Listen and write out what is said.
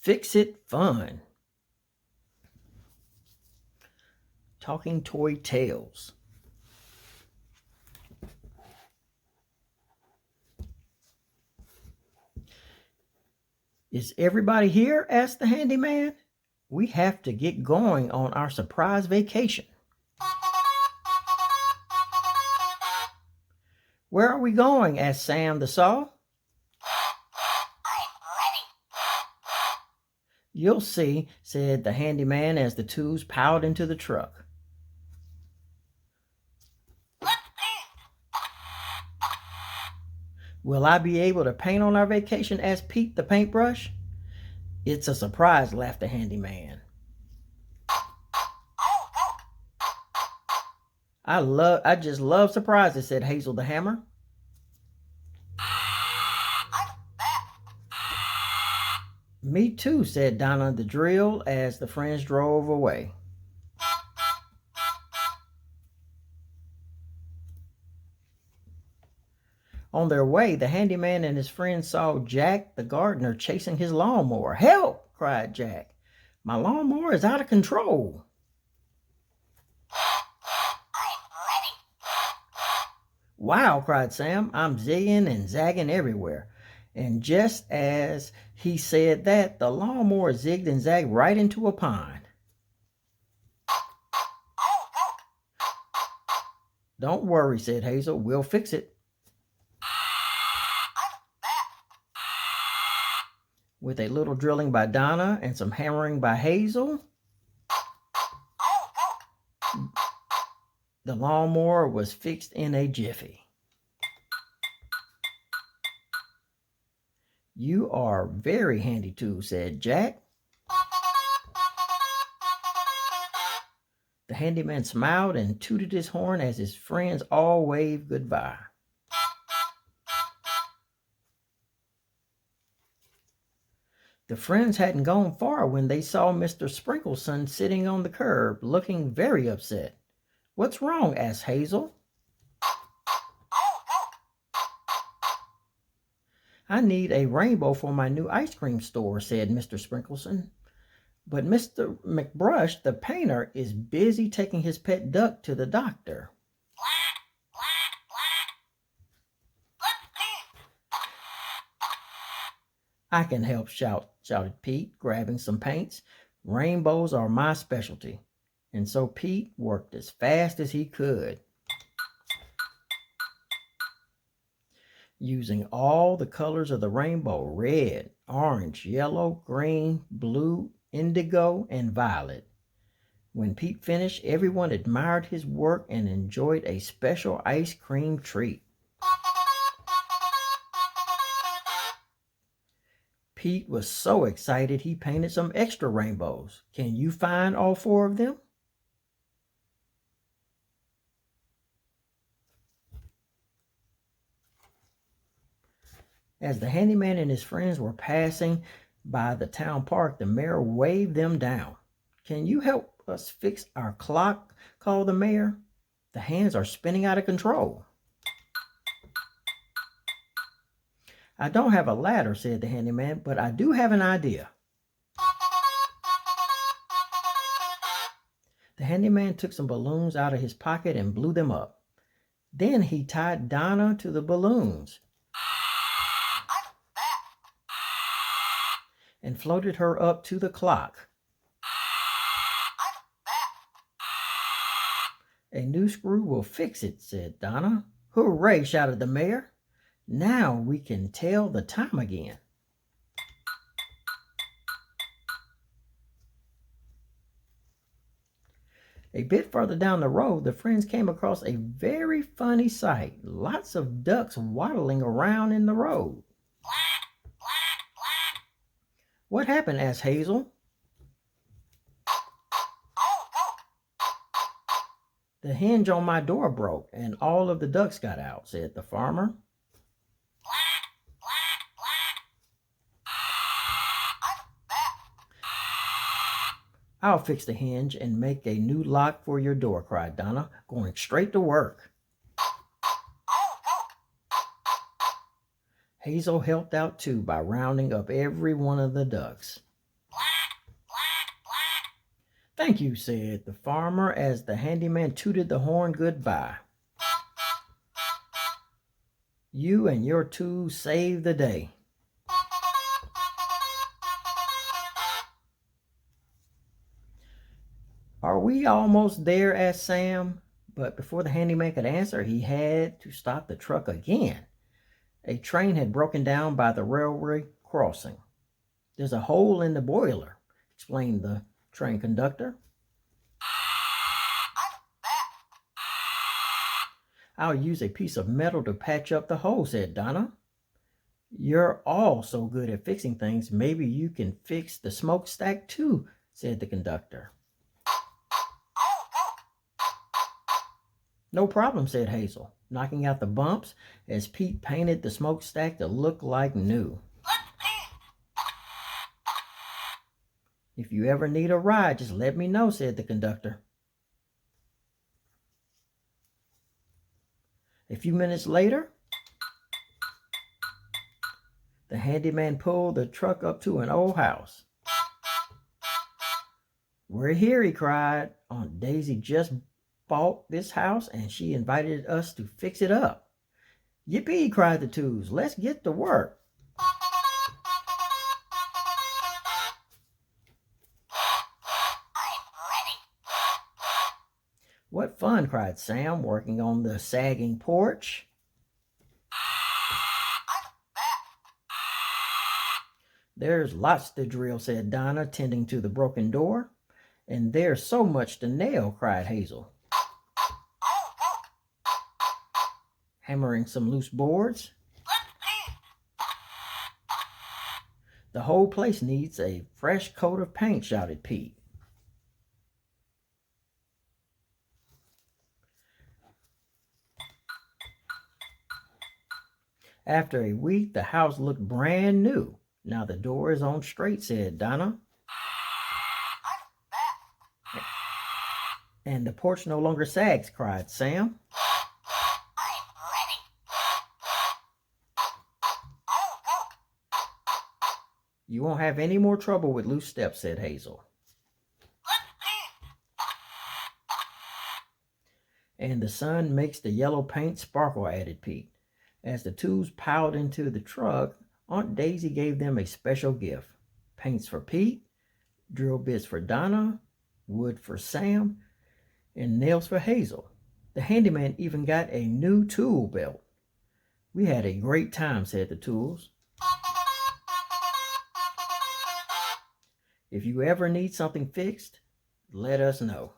Fix-It Fun. Talking Toy Tales. Is everybody here? Asked the handyman. We have to get going on our surprise vacation. Where are we going? Asked Sam the saw. You'll see, said the handyman as the twos piled into the truck. Will I be able to paint on our vacation? Asked Pete the paintbrush. It's a surprise, laughed the handyman. I just love surprises, said Hazel the hammer. Me too, said Donna the drill as the friends drove away. On their way, the handyman and his friends saw Jack the gardener chasing his lawnmower. Help! Cried Jack. My lawnmower is out of control. Wow, cried Sam. I'm zigging and zagging everywhere. And just as he said that, the lawnmower zigged and zagged right into a pond. Don't worry, said Hazel. We'll fix it. With a little drilling by Donna and some hammering by Hazel, the lawnmower was fixed in a jiffy. You are very handy too, said Jack. The handyman smiled and tooted his horn as his friends all waved goodbye. The friends hadn't gone far when they saw Mr. Sprinkleson sitting on the curb, looking very upset. What's wrong? Asked Hazel. I need a rainbow for my new ice cream store, said Mr. Sprinkleson. But Mr. McBrush, the painter, is busy taking his pet duck to the doctor. I can help, shouted Pete, grabbing some paints. Rainbows are my specialty. And so Pete worked as fast as he could, using all the colors of the rainbow: red, orange, yellow, green, blue, indigo, and violet. When Pete finished, everyone admired his work and enjoyed a special ice cream treat. Pete was so excited he painted some extra rainbows. Can you find all 4 of them? As the handyman and his friends were passing by the town park, the mayor waved them down. Can you help us fix our clock? Called the mayor. The hands are spinning out of control. I don't have a ladder, said the handyman, but I do have an idea. The handyman took some balloons out of his pocket and blew them up. Then he tied Donna to the balloons and floated her up to the clock. A new screw will fix it, said Donna. Hooray, shouted the mayor. Now we can tell the time again. A bit further down the road, the friends came across a very funny sight. Lots of ducks waddling around in the road. What happened? Asked Hazel. The hinge on my door broke and all of the ducks got out, said the farmer. I'll fix the hinge and make a new lock for your door, cried Donna, going straight to work. Hazel helped out too by rounding up every one of the ducks. Thank you, said the farmer as the handyman tooted the horn goodbye. You and your tools saved the day. Are we almost there? Asked Sam. But before the handyman could answer, he had to stop the truck again. A train had broken down by the railway crossing. There's a hole in the boiler, explained the train conductor. I'll use a piece of metal to patch up the hole, said Donna. You're all so good at fixing things, maybe you can fix the smokestack too, said the conductor. No problem, said Hazel, knocking out the bumps as Pete painted the smokestack to look like new. If you ever need a ride, just let me know, said the conductor. A few minutes later, the handyman pulled the truck up to an old house. We're here, he cried. Aunt Daisy just bought this house and she invited us to fix it up. Yippee, cried the twos. Let's get to work. What fun, cried Sam, working on the sagging porch. There's lots to drill, said Donna, tending to the broken door. And there's so much to nail, cried Hazel, hammering some loose boards. The whole place needs a fresh coat of paint, shouted Pete. After a week, the house looked brand new. Now the door is on straight, said Donna. And the porch no longer sags, cried Sam. You won't have any more trouble with loose steps, said Hazel. And the sun makes the yellow paint sparkle, added Pete. As the twos piled into the truck, Aunt Daisy gave them a special gift. Paints for Pete, drill bits for Donna, wood for Sam, and nails for Hazel. The handyman even got a new tool belt. We had a great time, said the tools. If you ever need something fixed, let us know.